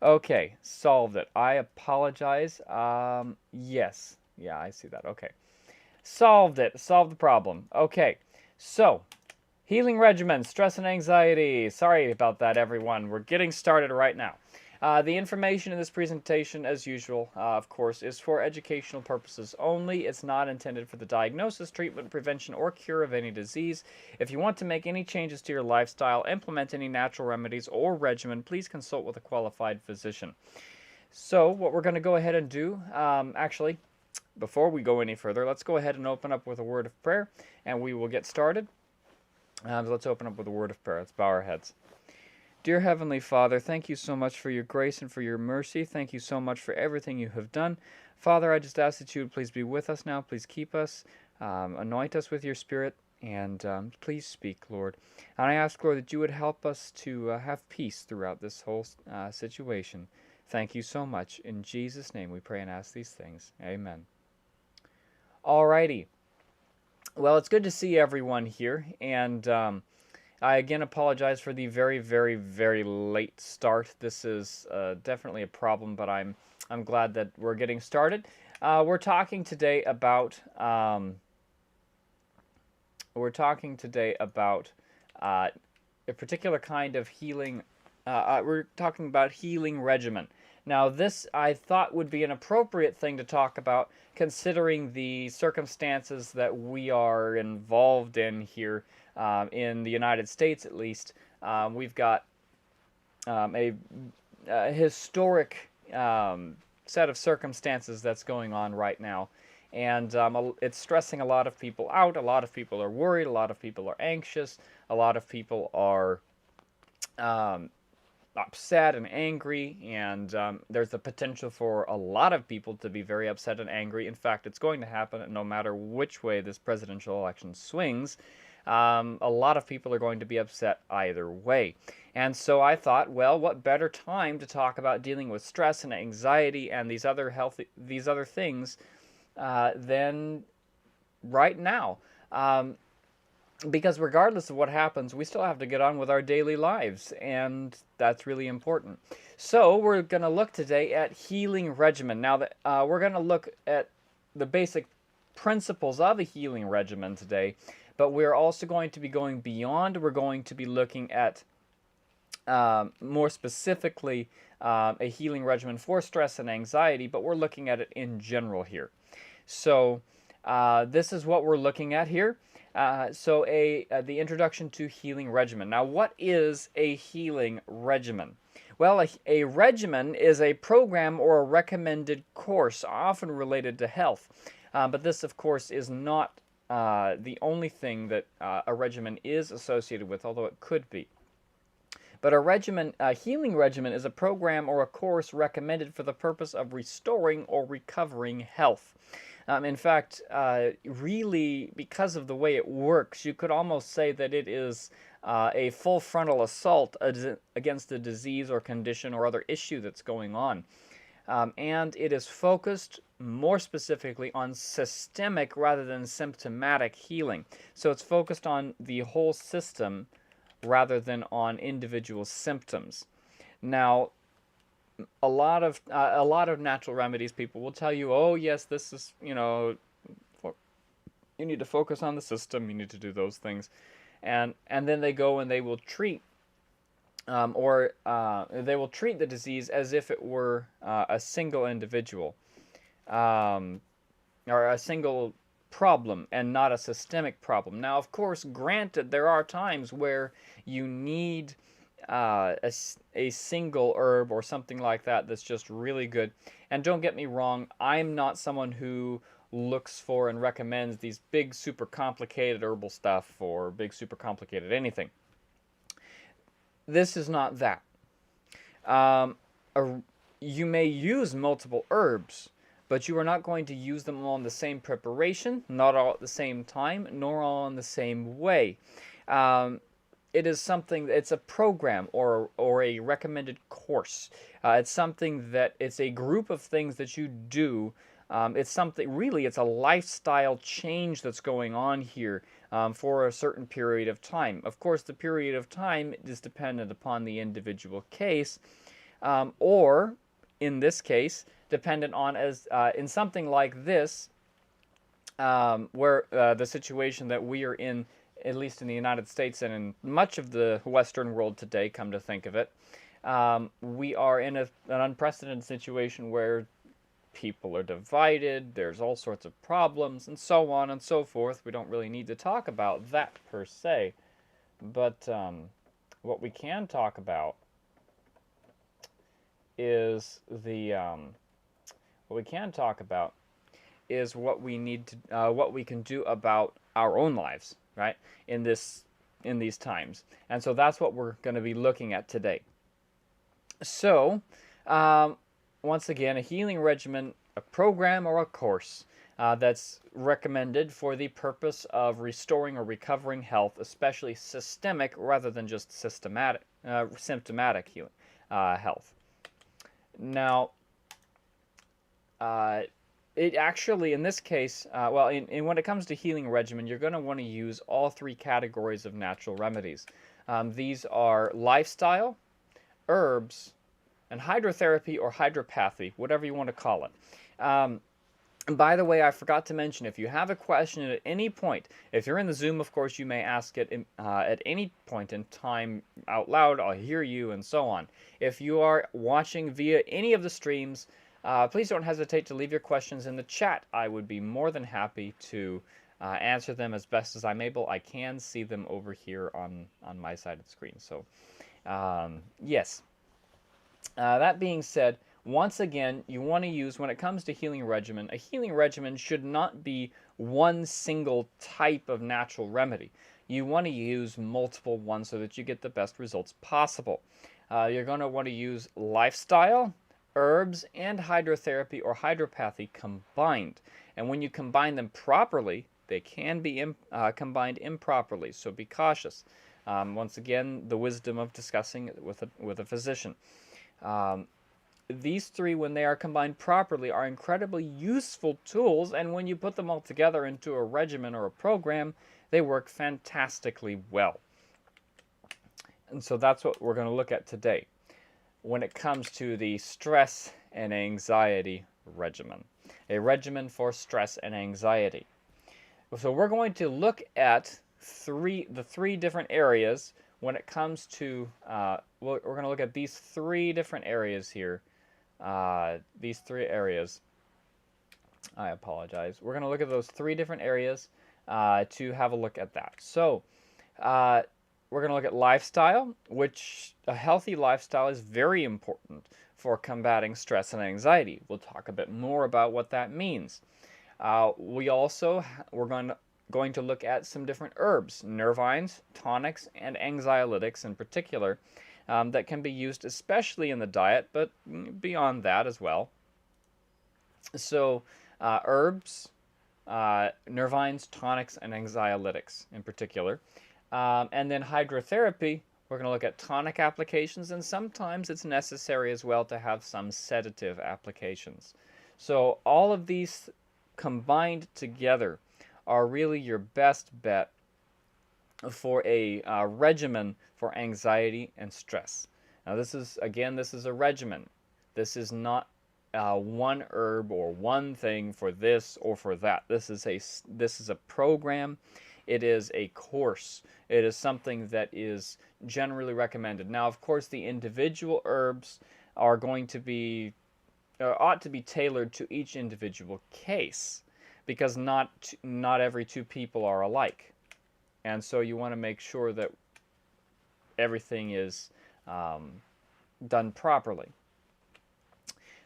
Okay, solved it. I apologize. Yes. Yeah, I see that. Okay. Solved it. Solved the problem. Okay. So, healing regimen, stress and anxiety. Sorry about that, everyone. We're getting started right now. The information in this presentation, as usual, of course, is for educational purposes only. It's not intended for the diagnosis, treatment, prevention, or cure of any disease. If you want to make any changes to your lifestyle, implement any natural remedies or regimen, please consult with a qualified physician. So, what we're going to go ahead and do, actually, before we go any further, let's go ahead and open up with a word of prayer, and we will get started. Let's open up with a word of prayer. Let's bow our heads. Dear Heavenly Father, thank you so much for your grace and for your mercy. Thank you so much for everything you have done. Father, I just ask that you would please be with us now. Please keep us, anoint us with your Spirit, and please speak, Lord. And I ask, Lord, that you would help us to have peace throughout this whole situation. Thank you so much. In Jesus' name we pray and ask these things. Amen. Alrighty. Well, it's good to see everyone here, and I again apologize for the very, very, very late start. This is definitely a problem, but I'm glad that we're getting started. We're talking today about a particular kind of healing. We're talking about healing regimen. Now, this I thought would be an appropriate thing to talk about, considering the circumstances that we are involved in here in the United States, at least. We've got a historic set of circumstances that's going on right now. And it's stressing a lot of people out. A lot of people are worried. A lot of people are anxious. A lot of people are upset and angry, and there's the potential for a lot of people to be very upset and angry. In fact, it's going to happen no matter which way this presidential election swings. A lot of people are going to be upset either way. And so I thought, well, what better time to talk about dealing with stress and anxiety and these other things than right now. Because regardless of what happens, we still have to get on with our daily lives, and that's really important. So we're going to look today at healing regimen. Now, that we're going to look at the basic principles of a healing regimen today, but we're also going to be going beyond. We're going to be looking at more specifically a healing regimen for stress and anxiety, but we're looking at it in general here. So this is what we're looking at here. The introduction to healing regimen. Now, what is a healing regimen? Well, a regimen is a program or a recommended course, often related to health. But this, of course, is not the only thing that a regimen is associated with, although it could be. But a healing regimen is a program or a course recommended for the purpose of restoring or recovering health. In fact, really, because of the way it works, you could almost say that it is a full frontal assault against a disease or condition or other issue that's going on. And it is focused more specifically on systemic rather than symptomatic healing. So it's focused on the whole system rather than on individual symptoms. Now, a lot of natural remedies people will tell you, oh yes, this is, you need to focus on the system, you need to do those things, and then they go and they will treat the disease as if it were a single individual or a single problem and not a systemic problem. Now, of course, granted, there are times where you need a single herb or something like that that's just really good. And don't get me wrong, I'm not someone who looks for and recommends these big, super complicated herbal stuff or big, super complicated anything. This is not that. You may use multiple herbs, but you are not going to use them all in the same preparation, not all at the same time, nor all in the same way. It is something, it's a program or a recommended course. It's something that, it's a group of things that you do. It's something, really, it's a lifestyle change that's going on here for a certain period of time. Of course, the period of time is dependent upon the individual case, or in this case, dependent on as in something like this, where the situation that we are in, at least in the United States and in much of the Western world today, come to think of it, we are in an unprecedented situation where people are divided, there's all sorts of problems, and so on and so forth. We don't really need to talk about that per se, but what we can talk about is what we need to what we can do about our own lives, right? In these times, and so that's what we're going to be looking at today. So, once again, a healing regimen, a program or a course that's recommended for the purpose of restoring or recovering health, especially systemic rather than just symptomatic healing health. Now, it actually, in this case, when it comes to healing regimen, you're going to want to use all three categories of natural remedies. These are lifestyle, herbs, and hydrotherapy or hydropathy, whatever you want to call it. By the way, I forgot to mention, if you have a question at any point, if you're in the Zoom, of course, you may ask it at any point in time out loud. I'll hear you and so on. If you are watching via any of the streams, please don't hesitate to leave your questions in the chat. I would be more than happy to answer them as best as I'm able. I can see them over here on my side of the screen. So, yes. That being said, once again, you want to use, when it comes to healing regimen, a healing regimen should not be one single type of natural remedy. You want to use multiple ones so that you get the best results possible. You're going to want to use lifestyle, herbs, and hydrotherapy or hydropathy combined. And when you combine them properly, they can be combined improperly, so be cautious. Once again, the wisdom of discussing it with a physician. These three, when they are combined properly, are incredibly useful tools, and when you put them all together into a regimen or a program, they work fantastically well. And so that's what we're going to look at today when it comes to the stress and anxiety regimen, a regimen for stress and anxiety. So we're going to look at the three different areas when it comes to, we're going to look at these three different areas here. These three areas. I apologize. We're going to look at those three different areas to have a look at that. So, we're going to look at lifestyle, which a healthy lifestyle is very important for combating stress and anxiety. We'll talk a bit more about what that means. We're going to look at some different herbs, nervines, tonics, and anxiolytics in particular, that can be used especially in the diet, but beyond that as well. So herbs, nervines, tonics, and anxiolytics in particular. And then hydrotherapy, we're going to look at tonic applications, and sometimes it's necessary as well to have some sedative applications. So all of these combined together are really your best bet for a regimen for anxiety and stress. Now this is a regimen. This is not one herb or one thing for this or for that. This is a program. It is a course. It is something that is generally recommended. Now, of course, the individual herbs are going to be ought to be tailored to each individual case, because not every two people are alike. And so you want to make sure that everything is done properly.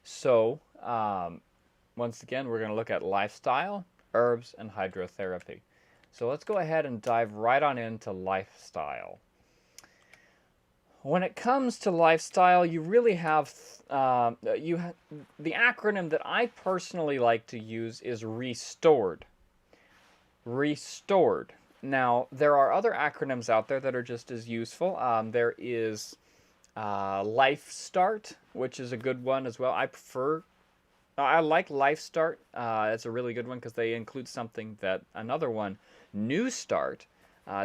So, once again, we're going to look at lifestyle, herbs, and hydrotherapy. So let's go ahead and dive right on into lifestyle. When it comes to lifestyle, you really have, the acronym that I personally like to use is RESTORED. RESTORED. Now, there are other acronyms out there that are just as useful. There is Life Start, which is a good one as well. I like Life Start. It's a really good one because they include something that another one, New Start,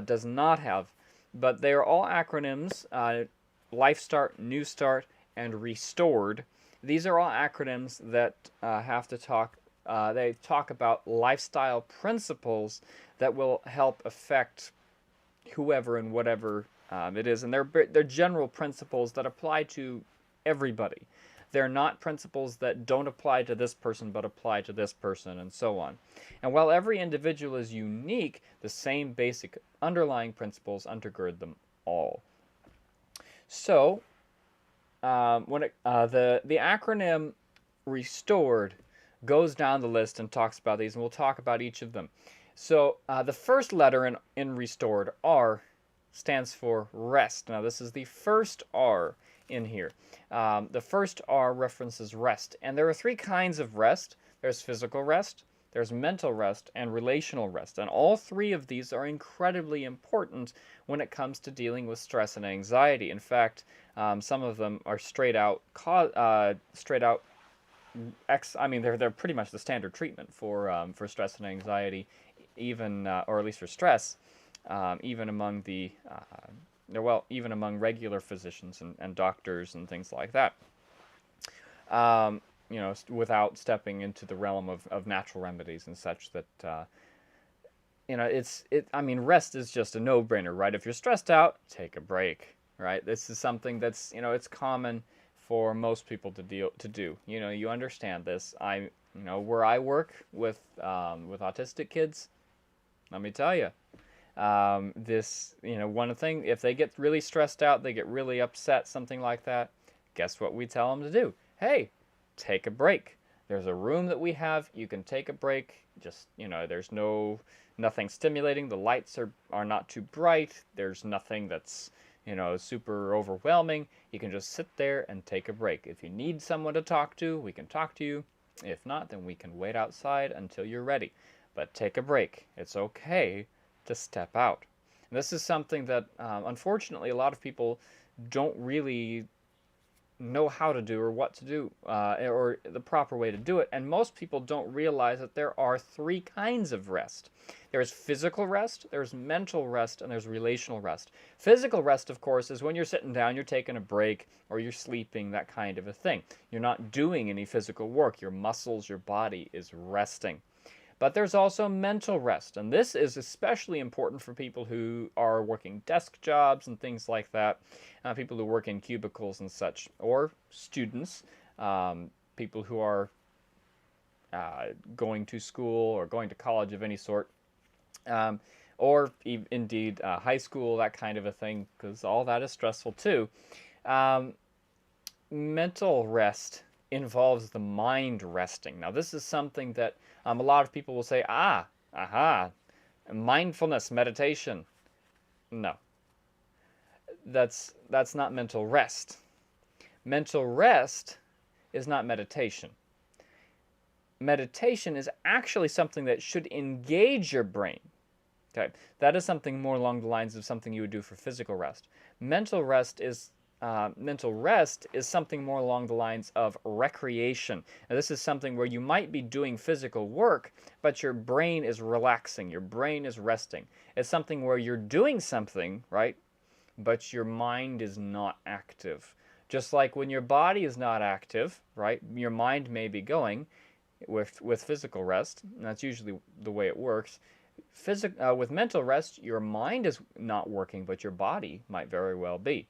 does not have. But they are all acronyms, Life Start, New Start, and restored. These are all acronyms that they talk about lifestyle principles that will help affect whoever and whatever it is. And they're general principles that apply to everybody. They're not principles that don't apply to this person but apply to this person, and so on. And while every individual is unique, the same basic underlying principles undergird them all. So, the acronym RESTORED goes down the list and talks about these, and we'll talk about each of them. So, the first letter in RESTORED, R, stands for rest. Now, this is the first R in here. The first R references rest, and there are three kinds of rest. There's physical rest, there's mental rest, and relational rest, and all three of these are incredibly important when it comes to dealing with stress and anxiety. In fact, some of them are straight out. They're pretty much the standard treatment for stress and anxiety, even or at least for stress, even among even among regular physicians and doctors and things like that. Without stepping into the realm of natural remedies and such that, rest is just a no-brainer, right? If you're stressed out, take a break, right? This is something that's, it's common for most people to do. You understand this. Where I work with autistic kids, let me tell you, one thing, if they get really stressed out, they get really upset, something like that, guess what we tell them to do? Hey, take a break. There's a room that we have. You can take a break. Just, there's nothing stimulating. The lights are not too bright. There's nothing that's, super overwhelming. You can just sit there and take a break. If you need someone to talk to, we can talk to you. If not, then we can wait outside until you're ready. But take a break. It's okay to step out. And this is something that, unfortunately, a lot of people don't really know how to do or what to do, or the proper way to do it. And most people don't realize that there are three kinds of rest. There's physical rest, there's mental rest, and there's relational rest. Physical rest, of course, is when you're sitting down, you're taking a break, or you're sleeping, that kind of a thing. You're not doing any physical work. Your muscles, your body is resting. But there's also mental rest, and this is especially important for people who are working desk jobs and things like that, people who work in cubicles and such, or students, people who are going to school or going to college of any sort, or indeed high school, that kind of a thing, because all that is stressful too. Mental rest involves the mind resting. Now, this is something that a lot of people will say, mindfulness, meditation. No, that's not mental rest. Mental rest is not meditation. Meditation is actually something that should engage your brain. Okay, that is something more along the lines of something you would do for physical rest. Mental rest is something more along the lines of recreation. Now, this is something where you might be doing physical work, but your brain is relaxing, your brain is resting. It's something where you're doing something, right, but your mind is not active. Just like when your body is not active, right, your mind may be going with physical rest, and that's usually the way it works. With mental rest, your mind is not working, but your body might very well be.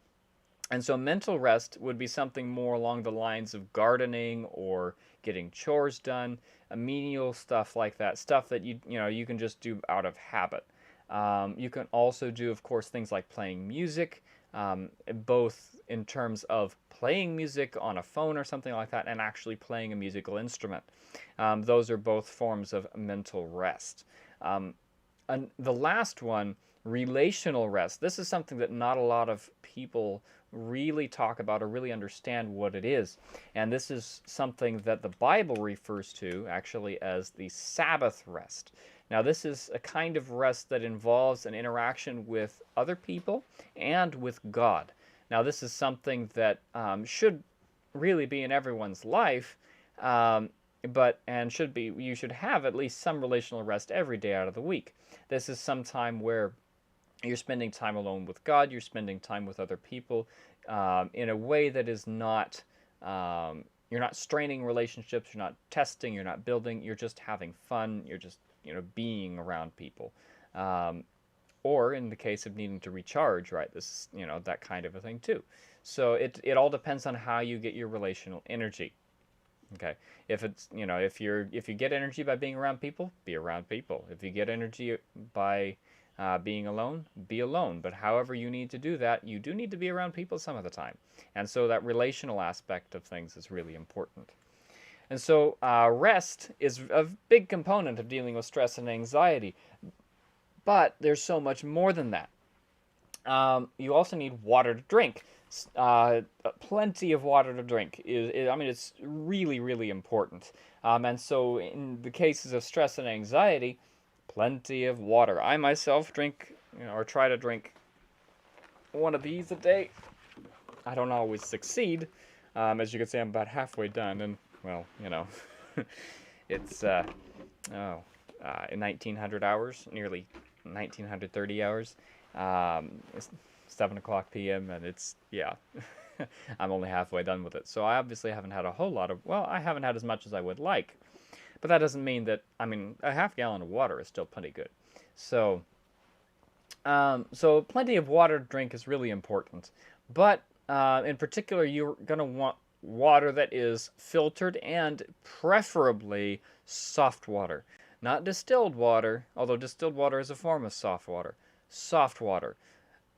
And so mental rest would be something more along the lines of gardening or getting chores done, menial stuff like that, stuff that you can just do out of habit. You can also do, of course, things like playing music, both in terms of playing music on a phone or something like that, and actually playing a musical instrument. Those are both forms of mental rest. And the last one, relational rest. This is something that not a lot of people really talk about or really understand what it is. And this is something that the Bible refers to actually as the Sabbath rest. Now, this is a kind of rest that involves an interaction with other people and with God. Now, this is something that should really be in everyone's life, you should have at least some relational rest every day out of the week. This is some time where you're spending time alone with God, you're spending time with other people, in a way that is not, you're not straining relationships, you're not testing, you're not building, you're just having fun, you're just, being around people. Um, or in the case of needing to recharge, right, this, that kind of a thing too. So it all depends on how you get your relational energy. Okay. If it's, if you get energy by being around people, be around people. If you get energy by being alone, be alone. But however you need to do that, you do need to be around people some of the time. And so that relational aspect of things is really important. And so rest is a big component of dealing with stress and anxiety. But there's so much more than that. You also need water to drink. Plenty of water to drink I mean, it's really, really important. And so, in the cases of stress and anxiety, plenty of water. I myself drink, or try to drink one of these a day. I don't always succeed. As you can see, I'm about halfway done, and well, it's 1900 hours, nearly 1930 hours. It's 7 o'clock p.m. and it's, yeah, I'm only halfway done with it. So I obviously haven't had a whole lot of, well, I haven't had as much as I would like. But that doesn't mean that, I mean, a half gallon of water is still plenty good. So, so plenty of water to drink is really important. But in particular, you're going to want water that is filtered and preferably soft water. Not distilled water, although distilled water is a form of soft water. Soft water.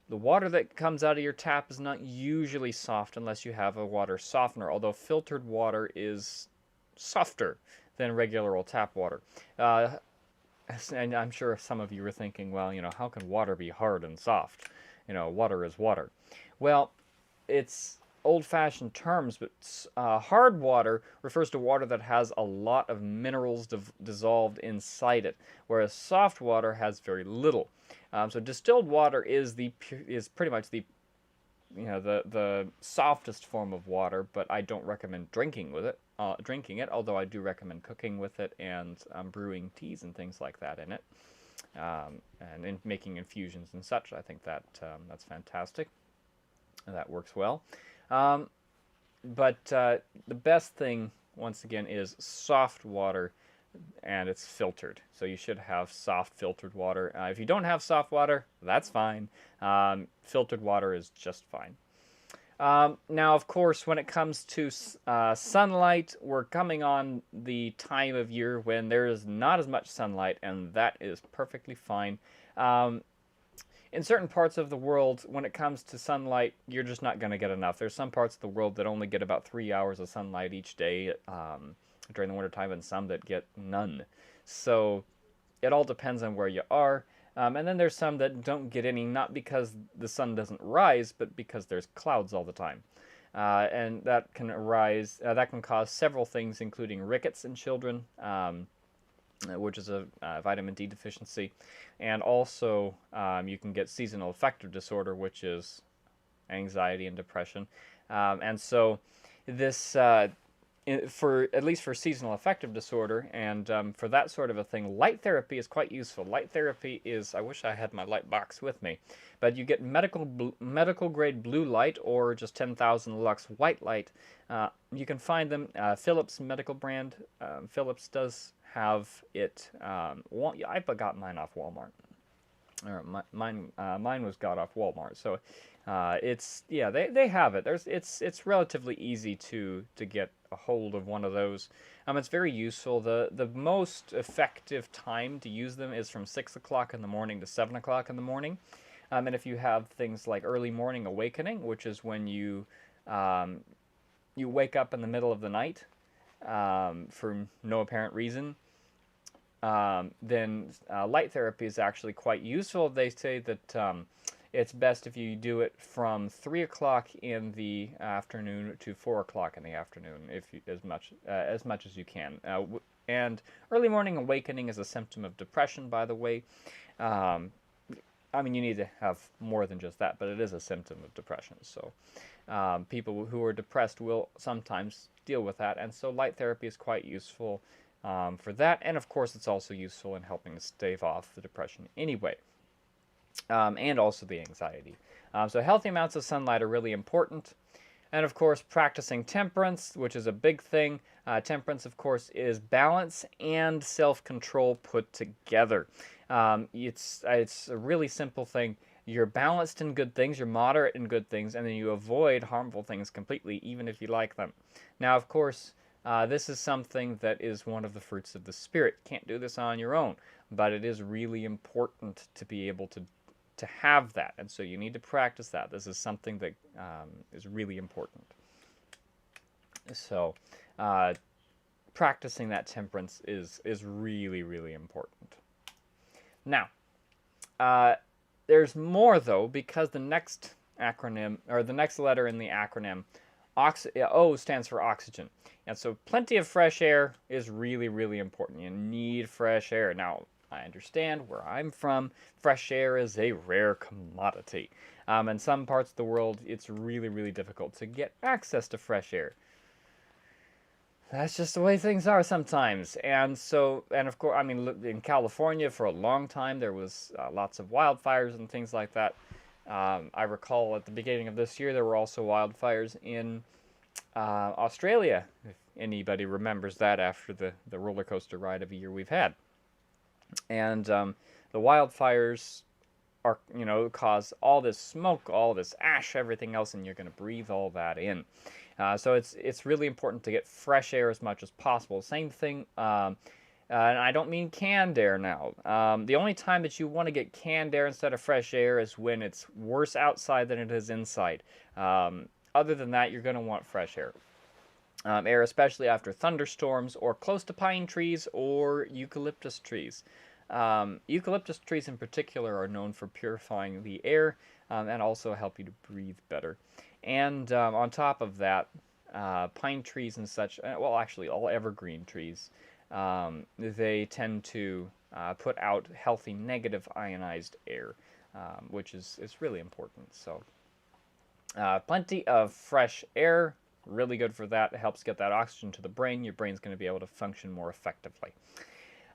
The water that comes out of your tap is not usually soft unless you have a water softener, although filtered water is softer than regular old tap water. And I'm sure some of you are thinking, well, how can water be hard and soft? Water is water. Well, it's old-fashioned terms, but hard water refers to water that has a lot of minerals dissolved inside it, whereas soft water has very little. So distilled water is pretty much the the softest form of water, but I don't recommend drinking it. Although I do recommend cooking with it and brewing teas and things like that in it, and in making infusions and such. I think that that's fantastic. That works well. But the best thing, once again, is soft water, and it's filtered. So you should have soft filtered water. If you don't have soft water, that's fine. Filtered water is just fine. Now, of course, when it comes to sunlight, we're coming on the time of year when there is not as much sunlight, and that is perfectly fine. In certain parts of the world, when it comes to sunlight, you're just not going to get enough. There's some parts of the world that only get about 3 hours of sunlight each day during the wintertime, and some that get none. So it all depends on where you are. And then there's some that don't get any, not because the sun doesn't rise, but because there's clouds all the time. And that can that can cause several things, including rickets in children, which is a vitamin D deficiency. And also, you can get seasonal affective disorder, which is anxiety and depression. And so this, at least for seasonal affective disorder, and for that sort of a thing, light therapy is quite useful. Light therapy is, I wish I had my light box with me, but you get medical grade blue light or just 10,000 lux white light. You can find them, Philips medical brand. Philips does have it. I got mine off Walmart. Or mine was got off Walmart. So it's, yeah, they have it. It's relatively easy to get a hold of one of those. It's very useful. The most effective time to use them is from 6 o'clock in the morning to 7 o'clock in the morning. And if you have things like early morning awakening, which is when you wake up in the middle of the night for no apparent reason, then light therapy is actually quite useful. They say that it's best if you do it from 3 o'clock in the afternoon to 4 o'clock in the afternoon, as much as you can. And early morning awakening is a symptom of depression, by the way. I mean, you need to have more than just that, but it is a symptom of depression. So people who are depressed will sometimes deal with that, and so light therapy is quite useful for that. And of course, it's also useful in helping to stave off the depression anyway, and also the anxiety. So healthy amounts of sunlight are really important. And of course, practicing temperance, which is a big thing. Temperance, of course, is balance and self-control put together. It's a really simple thing. You're balanced in good things, you're moderate in good things, and then you avoid harmful things completely, even if you like them. Now, of course, this is something that is one of the fruits of the Spirit. Can't do this on your own, but it is really important to be able to have that, and so you need to practice that. This is something that is really important. So, practicing that temperance is really, really important. Now, there's more though, because the next acronym, or the next letter in the acronym, O stands for oxygen. And so plenty of fresh air is really, really important. You need fresh air. Now, I understand where I'm from, fresh air is a rare commodity. In some parts of the world, it's really, really difficult to get access to fresh air. That's just the way things are sometimes. And so, and of course, I mean, in California for a long time, there was lots of wildfires and things like that. I recall at the beginning of this year, there were also wildfires in Australia, if anybody remembers that after the roller coaster ride of a year we've had. And the wildfires are, cause all this smoke, all this ash, everything else, and you're going to breathe all that in. So it's really important to get fresh air as much as possible. Same thing, and I don't mean canned air now. The only time that you want to get canned air instead of fresh air is when it's worse outside than it is inside. Other than that, you're going to want fresh air. Air, especially after thunderstorms or close to pine trees or eucalyptus trees. Eucalyptus trees in particular are known for purifying the air and also help you to breathe better. And on top of that, pine trees and such, well, actually all evergreen trees, they tend to put out healthy negative ionized air, which is really important. So plenty of fresh air, really good for that. It helps get that oxygen to the brain. Your brain's going to be able to function more effectively.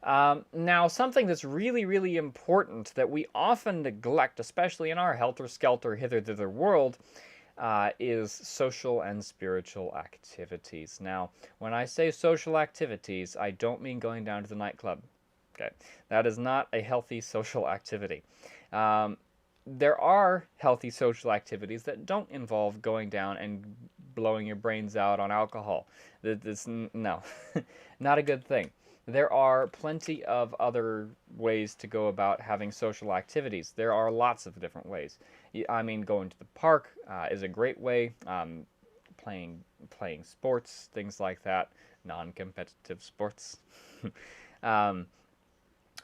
Now, something that's really, really important that we often neglect, especially in our helter-skelter, hither-thither world, is social and spiritual activities. Now, when I say social activities, I don't mean going down to the nightclub. Okay, that is not a healthy social activity. There are healthy social activities that don't involve going down and blowing your brains out on alcohol. No, not a good thing. There are plenty of other ways to go about having social activities. There are lots of different ways. I mean, going to the park is a great way. Playing sports, things like that, non-competitive sports. And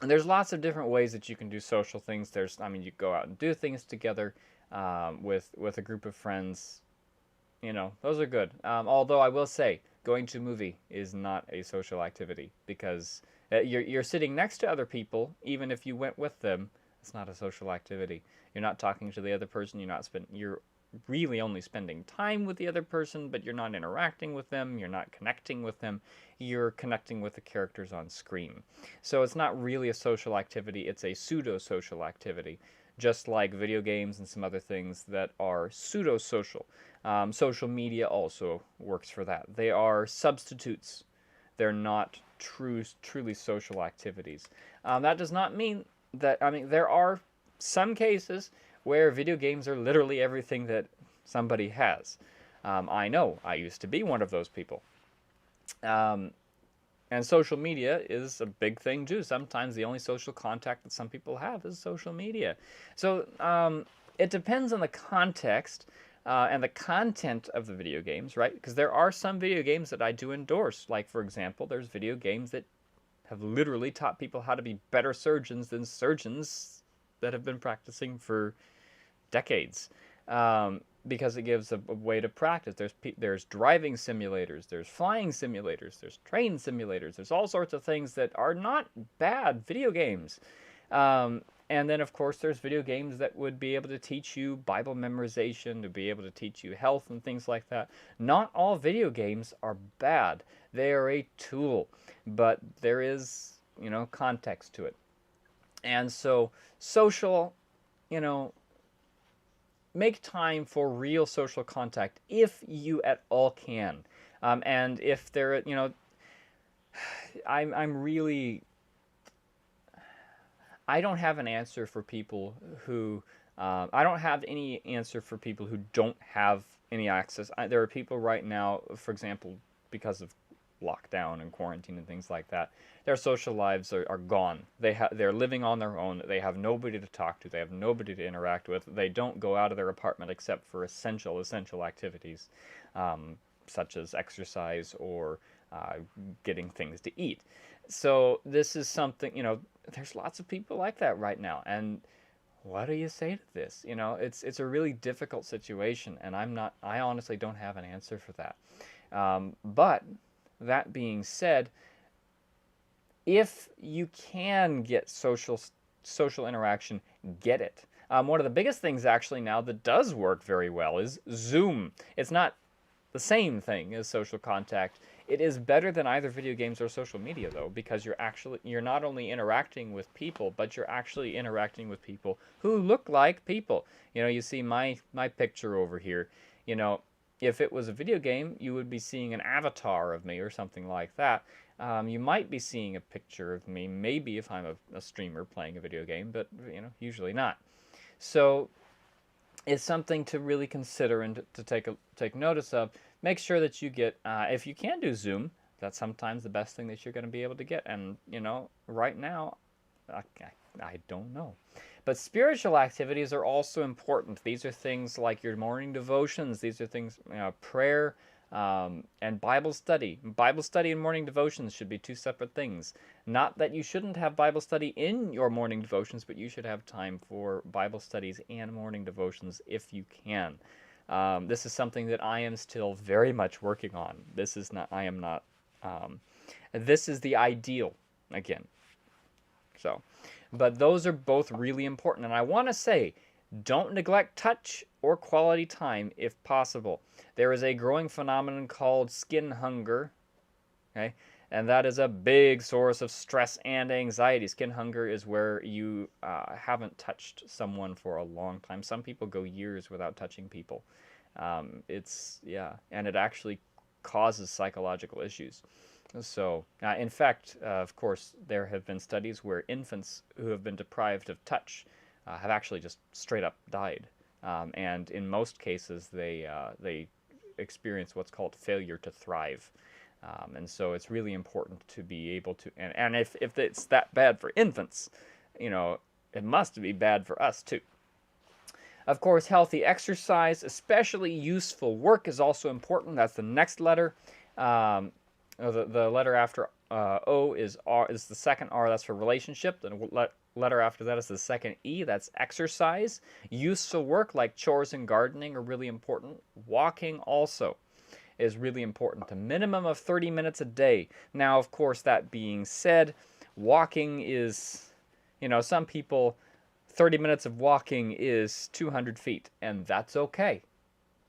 there's lots of different ways that you can do social things. You go out and do things together with a group of friends. Those are good. Although I will say, going to a movie is not a social activity because you're sitting next to other people, even if you went with them. It's not a social activity. You're not talking to the other person. You're really only spending time with the other person, but you're not interacting with them. You're not connecting with them. You're connecting with the characters on screen. So it's not really a social activity. It's a pseudo-social activity, just like video games and some other things that are pseudo-social. Social media also works for that. They are substitutes. They're not truly social activities. That does not mean that, there are some cases where video games are literally everything that somebody has. I know. I used to be one of those people. And social media is a big thing too. Sometimes the only social contact that some people have is social media. So it depends on the context and the content of the video games, right? Because there are some video games that I do endorse. Like, for example, there's video games that have literally taught people how to be better surgeons than surgeons that have been practicing for decades. Because it gives a way to practice. There's driving simulators, there's flying simulators, there's train simulators, there's all sorts of things that are not bad video games. And then, of course, there's video games that would be able to teach you Bible memorization, to be able to teach you health and things like that. Not all video games are bad. They are a tool, but there is, context to it. And so social, make time for real social contact if you at all can. And if there, I'm really, I don't have an answer for people who, I don't have any answer for people who don't have any access. There are people right now, for example, because of lockdown and quarantine and things like that, their social lives are gone. They're living on their own. They have nobody to talk to. They have nobody to interact with. They don't go out of their apartment except for essential activities, such as exercise or getting things to eat. So this is something, there's lots of people like that right now. And what do you say to this? It's a really difficult situation, and I honestly don't have an answer for that. But that being said, if you can get social interaction, get it. One of the biggest things actually now that does work very well is Zoom. It's not the same thing as social contact. It is better than either video games or social media, though, because you're not only interacting with people, but you're actually interacting with people who look like people. You see my picture over here. If it was a video game, you would be seeing an avatar of me or something like that. You might be seeing a picture of me, maybe if I'm a streamer playing a video game, but usually not. So it's something to really consider and to take notice of. Make sure that you get, if you can do Zoom, that's sometimes the best thing that you're going to be able to get. And, right now, I don't know. But spiritual activities are also important. These are things like your morning devotions. These are things, prayer and Bible study. Bible study and morning devotions should be two separate things. Not that you shouldn't have Bible study in your morning devotions, but you should have time for Bible studies and morning devotions if you can. This is something that I am still very much working on. This is the ideal, again. So, but those are both really important. And I want to say, don't neglect touch or quality time if possible. There is a growing phenomenon called skin hunger, okay? And that is a big source of stress and anxiety. Skin hunger is where you haven't touched someone for a long time. Some people go years without touching people. And it actually causes psychological issues. So, in fact, of course, there have been studies where infants who have been deprived of touch have actually just straight up died. And in most cases, they experience what's called failure to thrive. And so it's really important to be able to, and if it's that bad for infants, it must be bad for us too. Of course, healthy exercise, especially useful work, is also important. That's the next letter. The letter after O is R, is the second R. That's for relationship. The letter after that is the second E. That's exercise. Useful work like chores and gardening are really important. Walking also is really important. A minimum of 30 minutes a day. Now, of course, that being said, walking is, some people, 30 minutes of walking is 200 feet, and that's okay,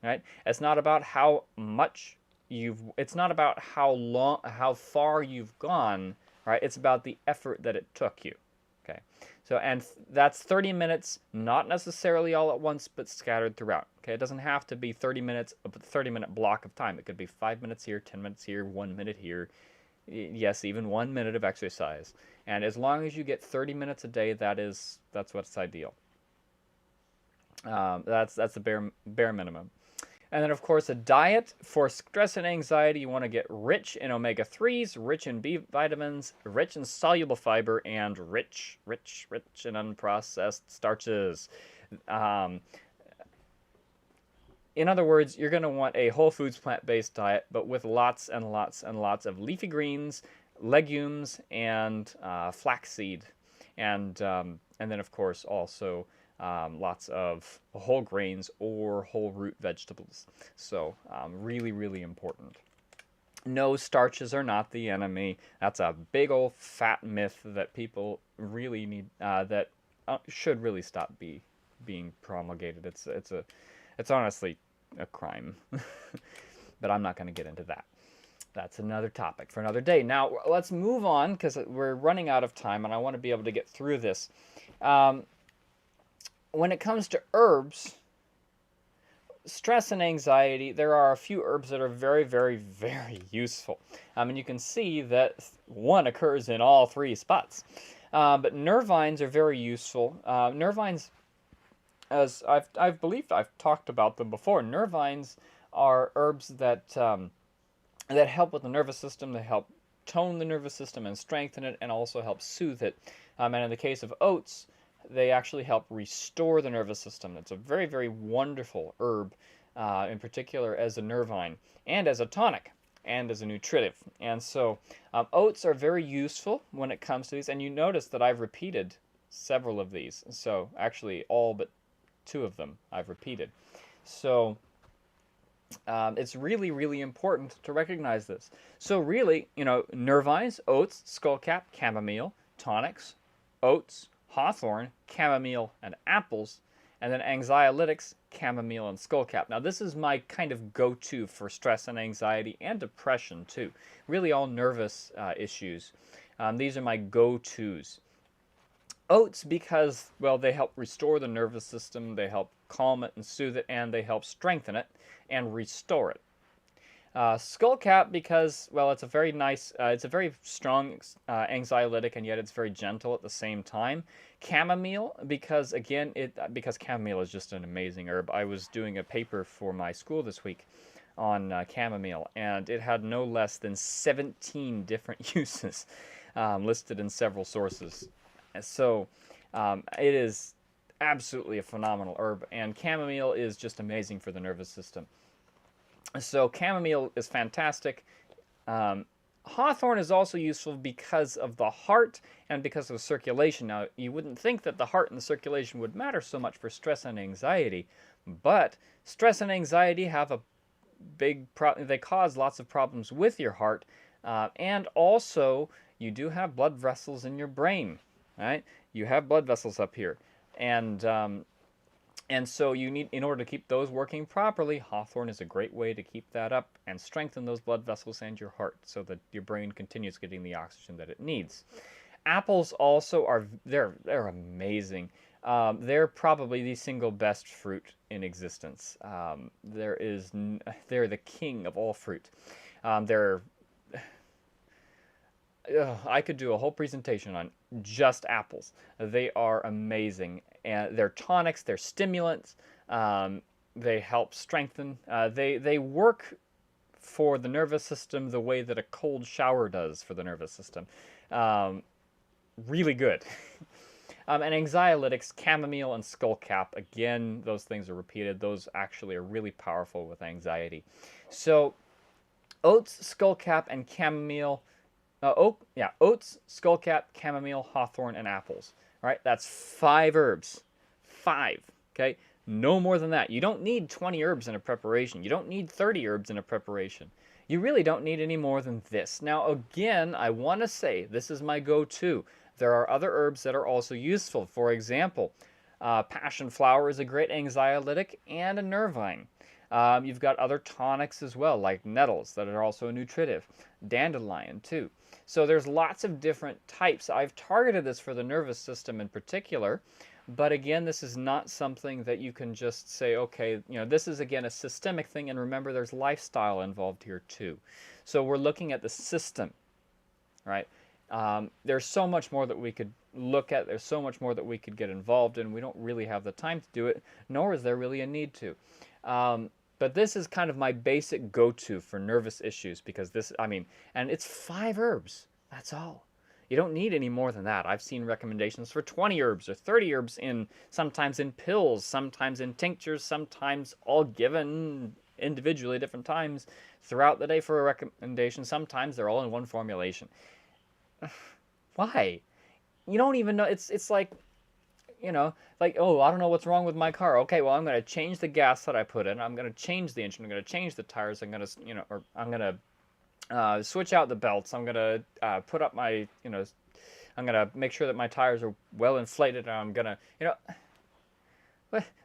right? It's not about how much it's not about how far you've gone, right? It's about the effort that it took you, okay? So, and that's 30 minutes, not necessarily all at once, but scattered throughout, okay? It doesn't have to be 30 minutes, a 30-minute block of time. It could be 5 minutes here, 10 minutes here, 1 minute here. Yes, even 1 minute of exercise. And as long as you get 30 minutes a day, that's what's ideal. That's the bare minimum. And then, of course, a diet for stress and anxiety. You want to get rich in omega-3s, rich in B vitamins, rich in soluble fiber, and rich in unprocessed starches. In other words, you're going to want a whole foods plant-based diet, but with lots and lots and lots of leafy greens, legumes, and flaxseed. And then, of course, also lots of whole grains or whole root vegetables. So really, really important. No, starches are not the enemy. That's a big old fat myth that people really need, that should really stop being promulgated. It's honestly a crime. But I'm not going to get into that. That's another topic for another day. Now, let's move on because we're running out of time and I want to be able to get through this. When it comes to herbs, stress and anxiety, there are a few herbs that are very, very, very useful. And you can see that one occurs in all three spots. But nervines are very useful. Nervines, as I've believed I've talked about them before, nervines are herbs that help with the nervous system. They help tone the nervous system and strengthen it, and also help soothe it. And in the case of oats, they actually help restore the nervous system. It's a very, very wonderful herb, in particular as a nervine, and as a tonic, and as a nutritive. And so oats are very useful when it comes to these, and you notice that I've repeated several of these. So actually all but two of them I've repeated. So it's really, really important to recognize this. So really, nervines, oats, skullcap, chamomile, tonics, oats, hawthorn, chamomile, and apples, and then anxiolytics, chamomile, and skullcap. Now this is my kind of go-to for stress and anxiety and depression too. Really all nervous issues. These are my go-tos. Oats because, well, they help restore the nervous system, they help calm it and soothe it, and they help strengthen it and restore it. Skullcap because, well, it's a very nice, it's a very strong anxiolytic, and yet it's very gentle at the same time. Chamomile because, again, because chamomile is just an amazing herb. I was doing a paper for my school this week on chamomile, and it had no less than 17 different uses listed in several sources. So it is absolutely a phenomenal herb, and chamomile is just amazing for the nervous system. So chamomile is fantastic. Hawthorn is also useful because of the heart and because of circulation. Now, you wouldn't think that the heart and the circulation would matter so much for stress and anxiety, but stress and anxiety have a big problem. They cause lots of problems with your heart, and also you do have blood vessels in your brain. Right? You have blood vessels up here, and so you need, in order to keep those working properly, hawthorn is a great way to keep that up and strengthen those blood vessels and your heart so that your brain continues getting the oxygen that it needs. Apples also are, they're amazing. They're probably the single best fruit in existence. They're the king of all fruit. I could do a whole presentation on just apples. They are amazing, and they're tonics, they're stimulants, they help strengthen. They work for the nervous system the way that a cold shower does for the nervous system. Really good. And anxiolytics, chamomile and skullcap, again, those things are repeated. Those actually are really powerful with anxiety. So oats, skullcap, and chamomile. Oats, skullcap, chamomile, hawthorn, and apples. All right, that's 5 herbs. 5, okay? No more than that. You don't need 20 herbs in a preparation. You don't need 30 herbs in a preparation. You really don't need any more than this. Now, again, I want to say this is my go-to. There are other herbs that are also useful. For example, passion flower is a great anxiolytic and a nervine. You've got other tonics as well, like nettles, that are also nutritive. Dandelion, too. So there's lots of different types. I've targeted this for the nervous system in particular, but again, this is not something that you can just say, okay, this is, again, a systemic thing, and remember, there's lifestyle involved here, too. So we're looking at the system, right? There's so much more that we could look at. There's so much more that we could get involved in. We don't really have the time to do it, nor is there really a need to. But this is kind of my basic go-to for nervous issues because and it's 5 herbs. That's all. You don't need any more than that. I've seen recommendations for 20 herbs or 30 herbs sometimes in pills, sometimes in tinctures, sometimes all given individually different times throughout the day for a recommendation. Sometimes they're all in one formulation. Why? You don't even know. It's like, oh, I don't know what's wrong with my car. Okay, well, I'm going to change the gas that I put in. I'm going to change the engine. I'm going to change the tires. I'm going to, switch out the belts. I'm going to put up my, I'm going to make sure that my tires are well inflated. And I'm going to,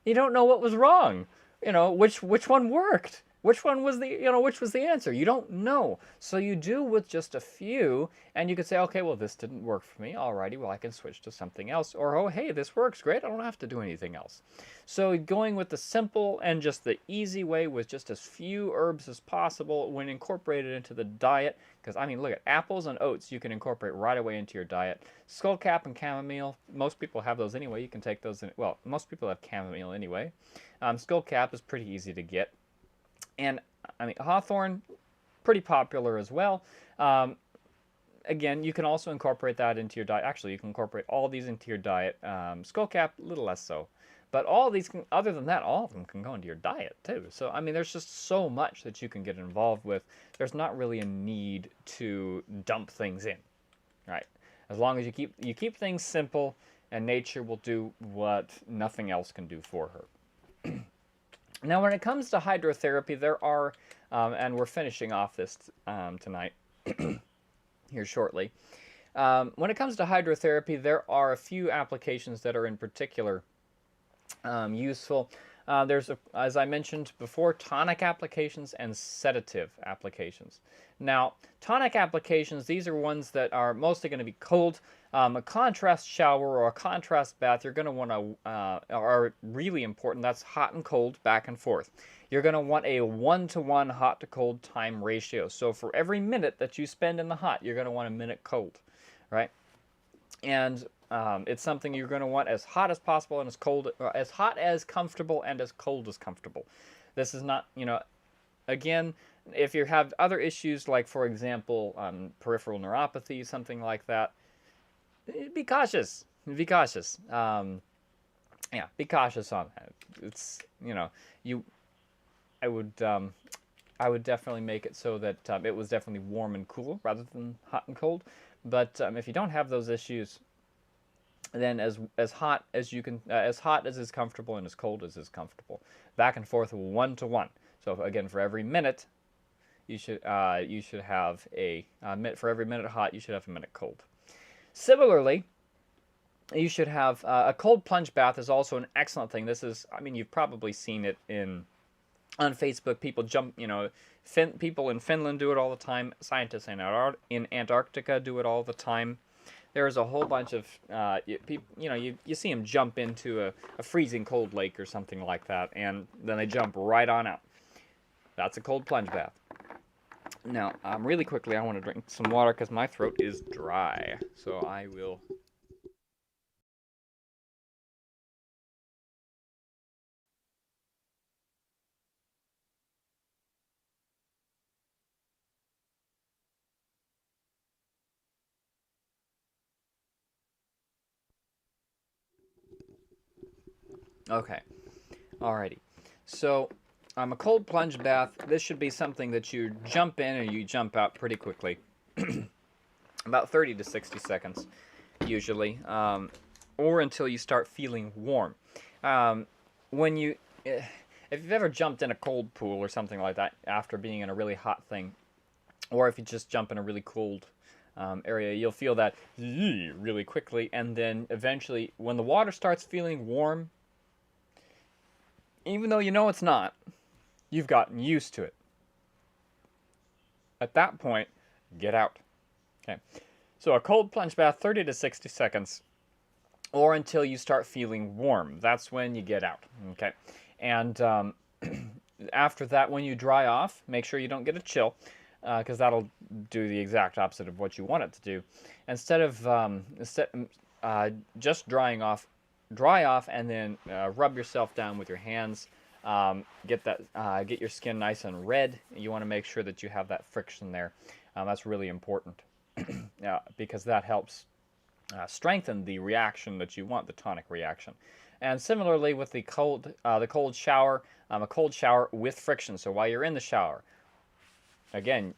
you don't know what was wrong. Which one worked. which one was which was the answer? You don't know. So you do with just a few, and you could say, okay, well, this didn't work for me. Alrighty, well, I can switch to something else. Or, oh, hey, this works great. I don't have to do anything else. So going with the simple and just the easy way with just as few herbs as possible when incorporated into the diet. Because, I mean, look at apples and oats you can incorporate right away into your diet. Skullcap and chamomile, most people have those anyway. You can take those in, well, most people have chamomile anyway. Skullcap is pretty easy to get. And, I mean, hawthorn, pretty popular as well. Again, you can also incorporate that into your diet. Actually, you can incorporate all these into your diet. Skullcap, a little less so. But all these, other than that, all of them can go into your diet too. So, I mean, there's just so much that you can get involved with. There's not really a need to dump things in, right? As long as you keep things simple, and nature will do what nothing else can do for her. Now, when it comes to hydrotherapy, there are, and we're finishing off this tonight, here shortly. When it comes to hydrotherapy, there are a few applications that are in particular useful. There's, as I mentioned before, tonic applications and sedative applications. Now, tonic applications, these are ones that are mostly going to be cold. A contrast shower or a contrast bath, you're going to want to, are really important. That's hot and cold, back and forth. You're going to want a 1-to-1 hot to cold time ratio. So for every minute that you spend in the hot, you're going to want a minute cold, right? And it's something you're going to want as hot as possible and as cold, as hot as comfortable and as cold as comfortable. This is not, again, if you have other issues like, for example, peripheral neuropathy, something like that, be cautious. Be cautious. Yeah, be cautious on that. It's, I would definitely make it so that it was definitely warm and cool rather than hot and cold. But if you don't have those issues, then as hot as you can, as hot as is comfortable and as cold as is comfortable, back and forth 1-to-1. So again, for every minute, you should have a minute. For every minute hot, you should have a minute cold. Similarly, you should have a cold plunge bath is also an excellent thing. This is, I mean, you've probably seen it on Facebook. People jump, people in Finland do it all the time. Scientists in Antarctica do it all the time. There's a whole bunch of you see them jump into a freezing cold lake or something like that, and then they jump right on out. That's a cold plunge bath. Now, really quickly, I want to drink some water because my throat is dry. So I will. Okay. Alrighty. So, a cold plunge bath. This should be something that you jump in and you jump out pretty quickly. About 30 to 60 seconds, usually, or until you start feeling warm. When you, if you've ever jumped in a cold pool or something like that after being in a really hot thing, or if you just jump in a really cold area, you'll feel that really quickly, and then eventually, when the water starts feeling warm, even though you know it's not, you've gotten used to it. At that point, get out. Okay, so a cold plunge bath, 30 to 60 seconds, or until you start feeling warm. That's when you get out. Okay, and after that, when you dry off, make sure you don't get a chill, because that'll do the exact opposite of what you want it to do. Instead of just dry off and then rub yourself down with your hands. Get your skin nice and red. You want to make sure that you have that friction there. That's really important because that helps strengthen the reaction that you want, the tonic reaction. And similarly with the cold shower, a cold shower with friction. So while you're in the shower, again,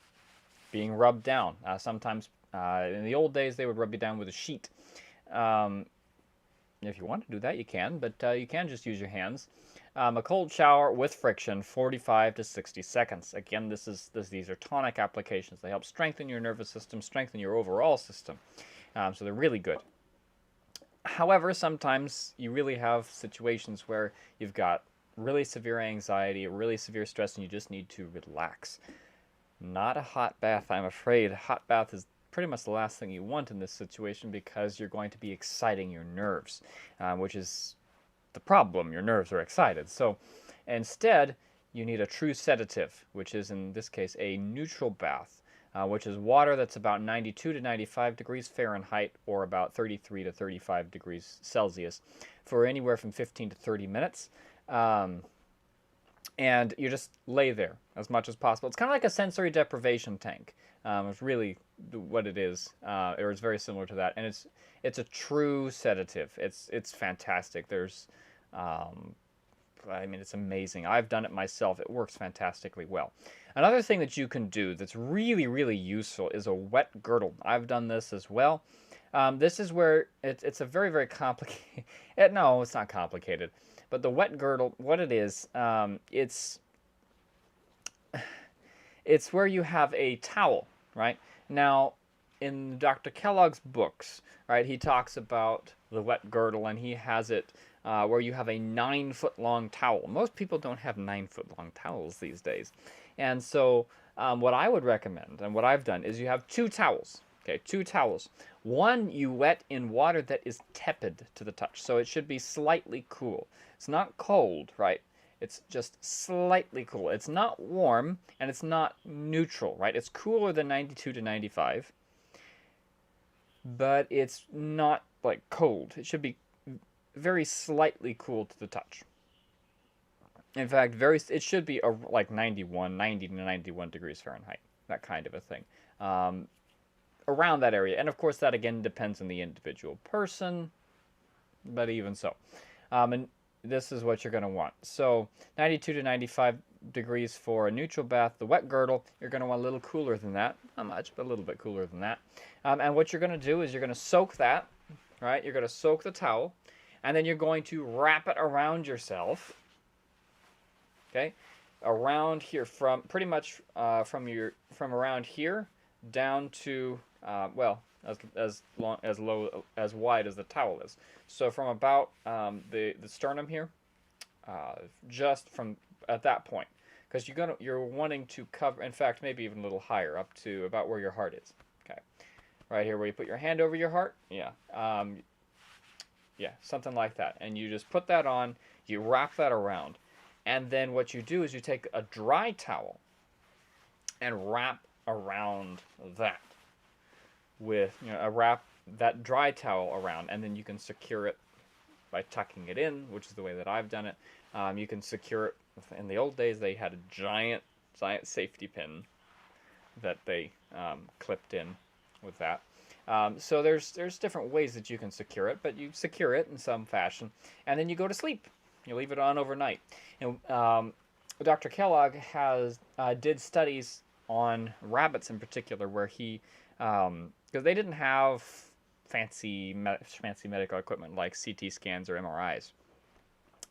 being rubbed down. Sometimes in the old days they would rub you down with a sheet. If you want to do that, you can, but you can just use your hands. A cold shower with friction, 45 to 60 seconds. Again, these are tonic applications. They help strengthen your nervous system, strengthen your overall system. So they're really good. However, sometimes you really have situations where you've got really severe anxiety, really severe stress, and you just need to relax. Not a hot bath, I'm afraid. A hot bath is pretty much the last thing you want in this situation because you're going to be exciting your nerves, which is the problem. Your nerves are excited. So instead, you need a true sedative, which is in this case a neutral bath, which is water that's about 92 to 95 degrees Fahrenheit or about 33 to 35 degrees Celsius for anywhere from 15 to 30 minutes. And you just lay there as much as possible. It's kind of like a sensory deprivation tank. It's really what it is, or it's very similar to that. And it's a true sedative. It's fantastic. I mean, it's amazing. I've done it myself. It works fantastically well. Another thing that you can do that's really, really useful is a wet girdle. I've done this as well. This is where it's a very, very complicated. No, it's not complicated. But the wet girdle, what it is, it's where you have a towel, right? Now, in Dr. Kellogg's books, right, he talks about the wet girdle, and he has it where you have a 9-foot-long towel. Most people don't have 9-foot-long towels these days. And so what I would recommend, and what I've done, is you have 2 towels. Okay, 2 towels. One you wet in water that is tepid to the touch, so it should be slightly cool. It's not cold, right? It's just slightly cool. It's not warm, and it's not neutral, right? It's cooler than 92 to 95, but it's not like cold. It should be very slightly cool to the touch. In fact, it should be like 90 to 91 degrees Fahrenheit, that kind of a thing. Around that area. And of course, that again depends on the individual person, but even so. And this is what you're going to want. So 92 to 95 degrees for a neutral bath. The wet girdle, you're going to want a little cooler than that. Not much, but a little bit cooler than that. And what you're going to do is you're going to soak that, right? You're going to soak the towel, and then you're going to wrap it around yourself, okay? Around here, from pretty much from around here down to well, as wide as the towel is. So from about the sternum here, just from at that point, because you're wanting to cover. In fact, maybe even a little higher, up to about where your heart is. Okay, right here where you put your hand over your heart. Yeah, yeah, something like that. And you just put that on. You wrap that around, and then what you do is you take a dry towel and wrap around that with, wrap that dry towel around, and then you can secure it by tucking it in, which is the way that I've done it. You can secure it. In the old days, they had a giant safety pin that they clipped in with that. So there's different ways that you can secure it, but you secure it in some fashion, and then you go to sleep. You leave it on overnight. And Dr. Kellogg did studies on rabbits in particular, where he, because they didn't have fancy medical equipment like CT scans or MRIs,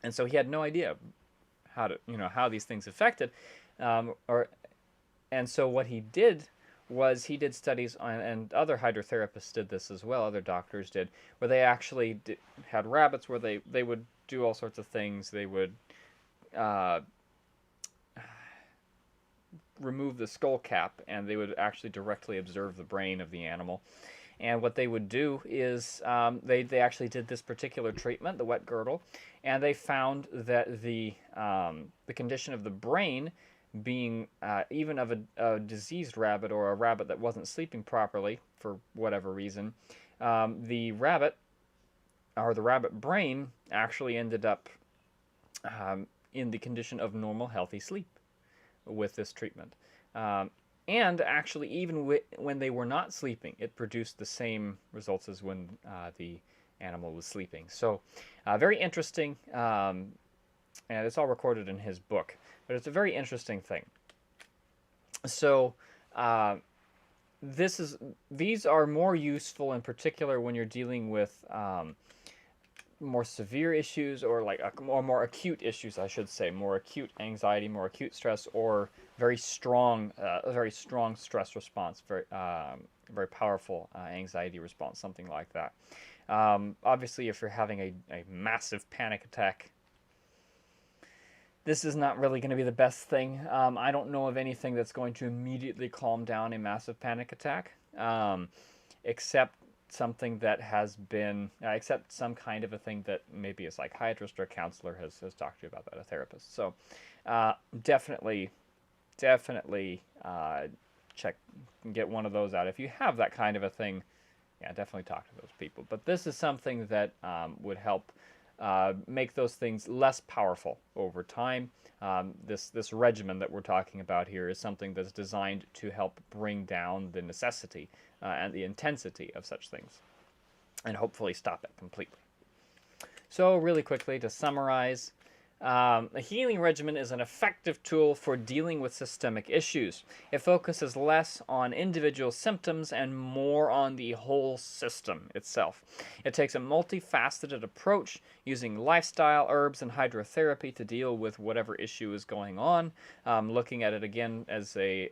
and so he had no idea how these things affected, and so what he did was he did studies on, and other hydrotherapists did this as well, other doctors did, where they actually had rabbits where they would do all sorts of things. They would remove the skull cap, and they would actually directly observe the brain of the animal. And what they would do is they actually did this particular treatment, the wet girdle, and they found that the condition of the brain, being even of a diseased rabbit or a rabbit that wasn't sleeping properly for whatever reason, the rabbit brain actually ended up in the condition of normal, healthy sleep with this treatment. And actually, even when they were not sleeping, it produced the same results as when the animal was sleeping. So very interesting, and it's all recorded in his book, but it's a very interesting thing. So these are more useful in particular when you're dealing with more severe issues, or like more acute issues, I should say, more acute anxiety, more acute stress, or very strong stress response, very powerful anxiety response, something like that. Obviously, if you're having a massive panic attack, this is not really going to be the best thing. I don't know of anything that's going to immediately calm down a massive panic attack, except something that has been, except some kind of a thing that maybe a psychiatrist or a counselor has talked to you about, that, a therapist. So definitely check, get one of those out. If you have that kind of a thing, yeah, definitely talk to those people. But this is something that would help make those things less powerful over time. This regimen that we're talking about here is something that's designed to help bring down the necessity and the intensity of such things, and hopefully stop it completely. So really quickly, to summarize, a healing regimen is an effective tool for dealing with systemic issues. It focuses less on individual symptoms and more on the whole system itself. It takes a multifaceted approach using lifestyle, herbs, and hydrotherapy to deal with whatever issue is going on, looking at it again as a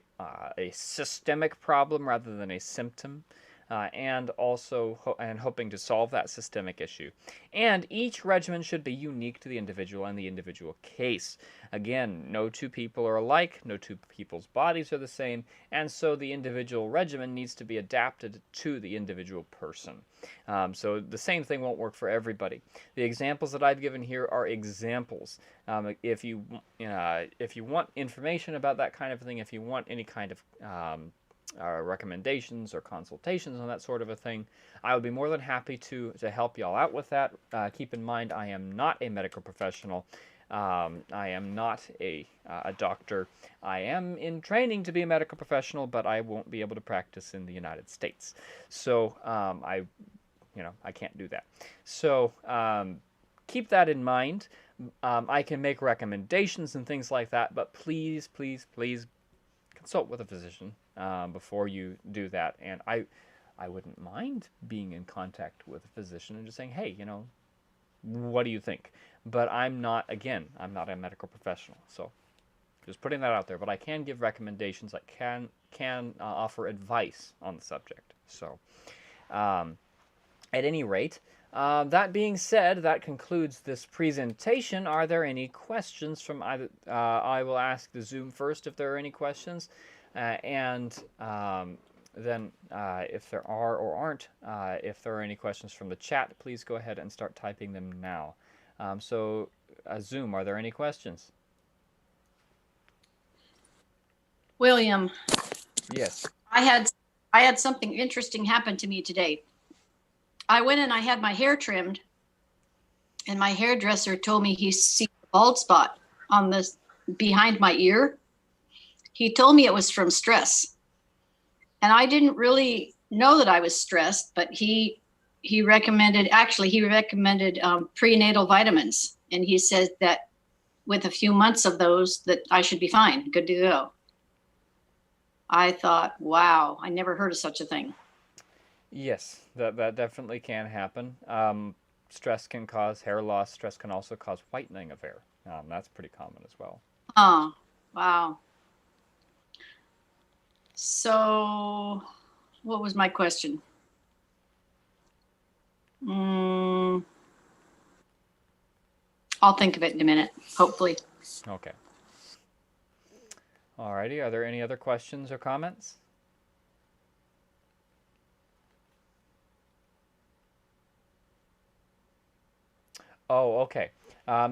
systemic problem rather than a symptom. And also hoping to solve that systemic issue. And each regimen should be unique to the individual and the individual case. Again, no two people are alike, no two people's bodies are the same, and so the individual regimen needs to be adapted to the individual person. So the same thing won't work for everybody. The examples that I've given here are examples. If you want information about that kind of thing, if you want any kind of recommendations or consultations on that sort of a thing, I would be more than happy to help y'all out with that. Keep in mind, I am not a medical professional. I am not a doctor. I am in training to be a medical professional, but I won't be able to practice in the United States. So I can't do that. So keep that in mind. I can make recommendations and things like that, but please, please, please consult with a physician before you do that. And I wouldn't mind being in contact with a physician and just saying, hey, what do you think? But I'm not a medical professional, so just putting that out there. But I can give recommendations. I can offer advice on the subject. So at any rate, that being said, that concludes this presentation. Are there any questions from either? I will ask the Zoom first if there are any questions. And then if there are or aren't, if there are any questions from the chat, please go ahead and start typing them now. So Zoom, are there any questions? William. Yes. I had something interesting happen to me today. I went and I had my hair trimmed, and my hairdresser told me he sees a bald spot on this behind my ear. He told me it was from stress. And I didn't really know that I was stressed, but he recommended prenatal vitamins. And he said that with a few months of those, that I should be fine, good to go. I thought, wow, I never heard of such a thing. Yes, that definitely can happen. Stress can cause hair loss. Stress can also cause whitening of hair. That's pretty common as well. Oh, wow. So, what was my question? I'll think of it in a minute, hopefully. Okay. Alrighty, are there any other questions or comments? Oh, okay.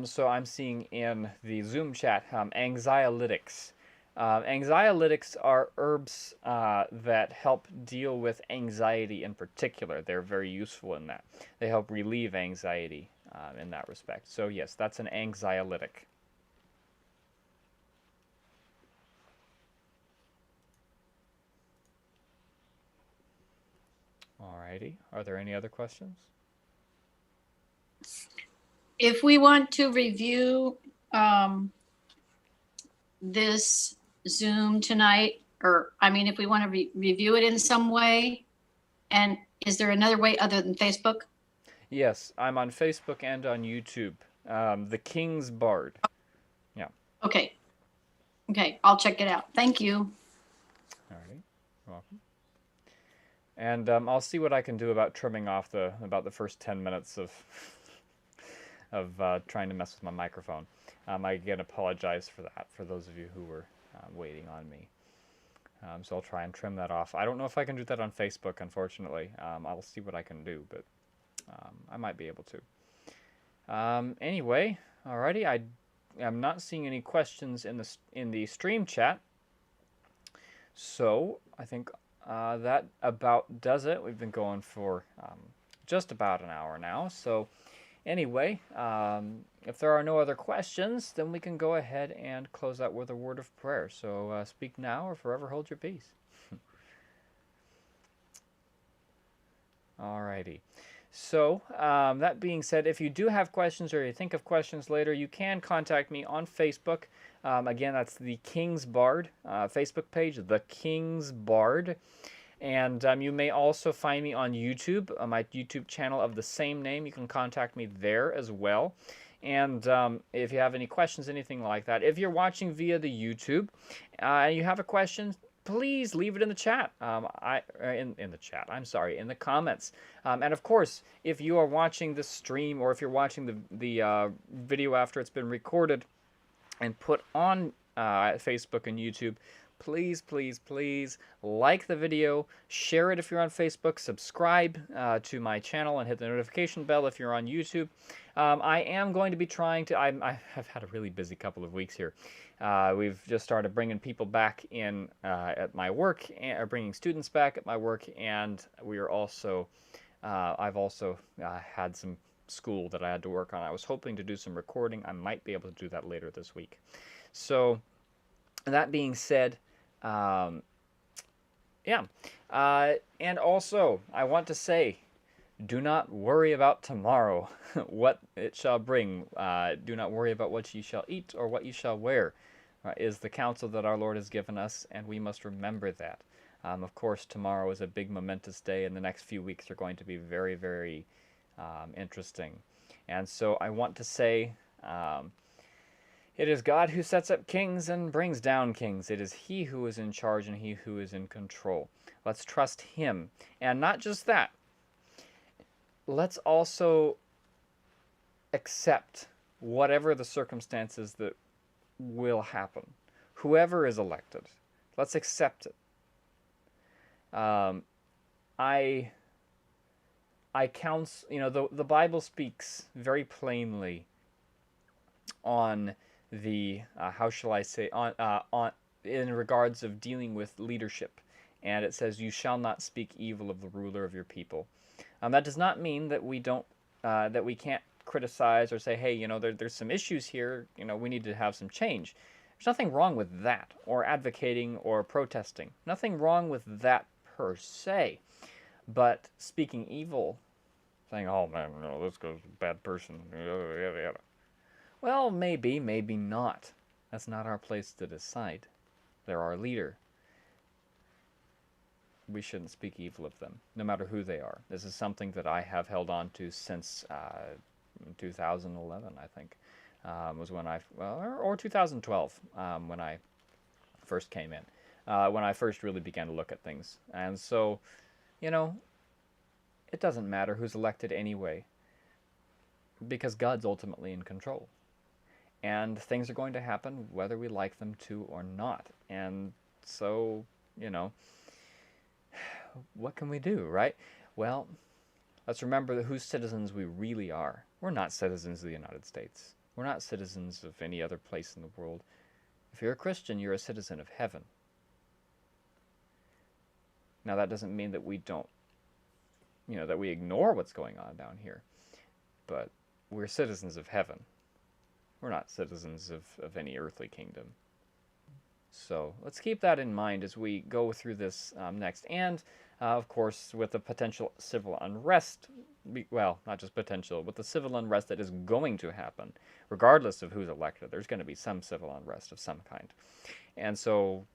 So I'm seeing in the Zoom chat, anxiolytics. Anxiolytics are herbs that help deal with anxiety in particular. They're very useful in that. They help relieve anxiety in that respect. So yes, that's an anxiolytic. Alrighty, are there any other questions? If we want to review this Zoom tonight, if we want to review it in some way, and is there another way other than Facebook? Yes, I'm on Facebook and on YouTube. The King's Bard. Yeah. Okay, I'll check it out. Thank you. Alrighty, you're welcome. And I'll see what I can do about trimming off about the first 10 minutes of trying to mess with my microphone. I again apologize for that, for those of you who were waiting on me. So I'll try and trim that off. I don't know if I can do that on Facebook, unfortunately. I'll see what I can do, but I might be able to. Anyway, alrighty, I'm not seeing any questions in the stream chat. So I think that about does it. We've been going for just about an hour now. So anyway, if there are no other questions, then we can go ahead and close out with a word of prayer. So speak now or forever hold your peace. Alrighty. So that being said, if you do have questions or you think of questions later, you can contact me on Facebook. Again, that's the King's Bard Facebook page, the King's Bard. And you may also find me on YouTube, my YouTube channel of the same name. You can contact me there as well. And if you have any questions, anything like that, if you're watching via the YouTube and you have a question, please leave it in the chat. In the chat, I'm sorry, in the comments. And of course, if you are watching the stream or if you're watching the video after it's been recorded and put on Facebook and YouTube, please, please, please like the video, share it if you're on Facebook, subscribe to my channel and hit the notification bell if you're on YouTube. I am going to be trying to, I have had a really busy couple of weeks here. We've just started bringing people back in at my work, or bringing students back at my work, and we are also, I've also had some school that I had to work on. I was hoping to do some recording. I might be able to do that later this week. So that being said, and also I want to say, do not worry about tomorrow, what it shall bring. Do not worry about what ye shall eat or what ye shall wear, is the counsel that our Lord has given us, and we must remember that. Of course, tomorrow is a big momentous day, and the next few weeks are going to be very, very interesting. And so I want to say, it is God who sets up kings and brings down kings. It is He who is in charge and He who is in control. Let's trust Him. And not just that, let's also accept whatever the circumstances that will happen. Whoever is elected, let's accept it. I counsel, the Bible speaks very plainly on the how shall I say, on in regards of dealing with leadership, and it says, "You shall not speak evil of the ruler of your people." That does not mean that we don't that we can't criticize or say, "Hey, there's some issues here. We need to have some change." There's nothing wrong with that, or advocating or protesting. Nothing wrong with that per se. But speaking evil, saying, "Oh man, this guy's a bad person," yada yada yada. Well, maybe, maybe not. That's not our place to decide. They're our leader. We shouldn't speak evil of them, no matter who they are. This is something that I have held on to since 2011, I think, was when or 2012, when I first came in, when I first really began to look at things. And so, it doesn't matter who's elected anyway, because God's ultimately in control. And things are going to happen whether we like them to or not. And so, what can we do, right? Well, let's remember whose citizens we really are. We're not citizens of the United States. We're not citizens of any other place in the world. If you're a Christian, you're a citizen of heaven. Now, that doesn't mean that we don't, that we ignore what's going on down here. But we're citizens of heaven. We're not citizens of any earthly kingdom. So let's keep that in mind as we go through this next. And, of course, with the potential civil unrest, well, not just potential, with the civil unrest that is going to happen, regardless of who's elected, there's going to be some civil unrest of some kind. And so,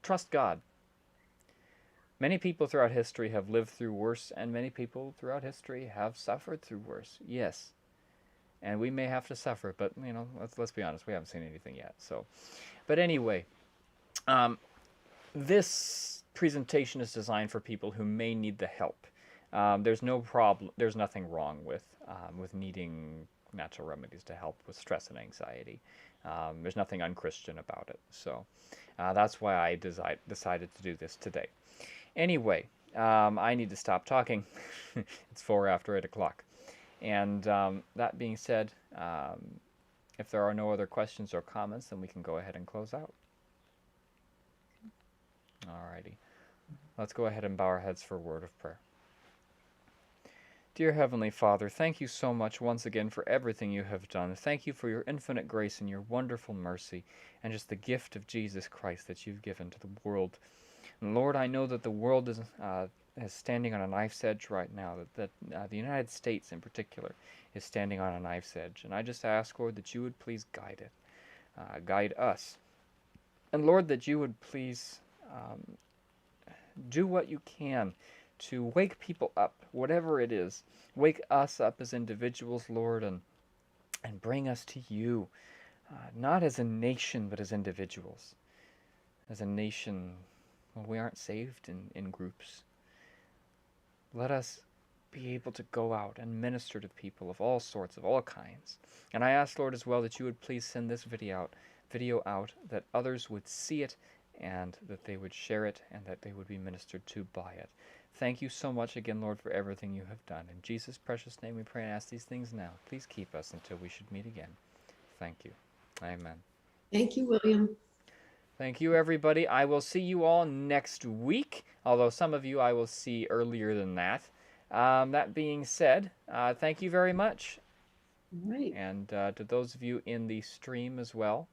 trust God. Many people throughout history have lived through worse, and many people throughout history have suffered through worse. Yes. And we may have to suffer, but, let's be honest, we haven't seen anything yet. So, but anyway, this presentation is designed for people who may need the help. There's no problem. There's nothing wrong with needing natural remedies to help with stress and anxiety. There's nothing unchristian about it. So that's why I decided to do this today. Anyway, I need to stop talking. It's 4 after 8 o'clock. And that being said, if there are no other questions or comments, then we can go ahead and close out. Alrighty. Let's go ahead and bow our heads for a word of prayer. Dear Heavenly Father, thank you so much once again for everything you have done. Thank you for your infinite grace and your wonderful mercy and just the gift of Jesus Christ that you've given to the world. And Lord, I know that the world is standing on a knife's edge right now, that the United States in particular is standing on a knife's edge. And I just ask, Lord, that you would please guide it, guide us. And Lord, that you would please do what you can to wake people up, whatever it is. Wake us up as individuals, Lord, and bring us to you, not as a nation, but as individuals. As a nation, well, we aren't saved in groups. Let us be able to go out and minister to people of all sorts, of all kinds. And I ask, Lord, as well, that you would please send this video out, that others would see it, and that they would share it, and that they would be ministered to by it. Thank you so much again, Lord, for everything you have done. In Jesus' precious name we pray and ask these things now. Please keep us until we should meet again. Thank you. Amen. Thank you, William. Thank you, everybody. I will see you all next week, although some of you I will see earlier than that. That being said, thank you very much. All right. And to those of you in the stream as well,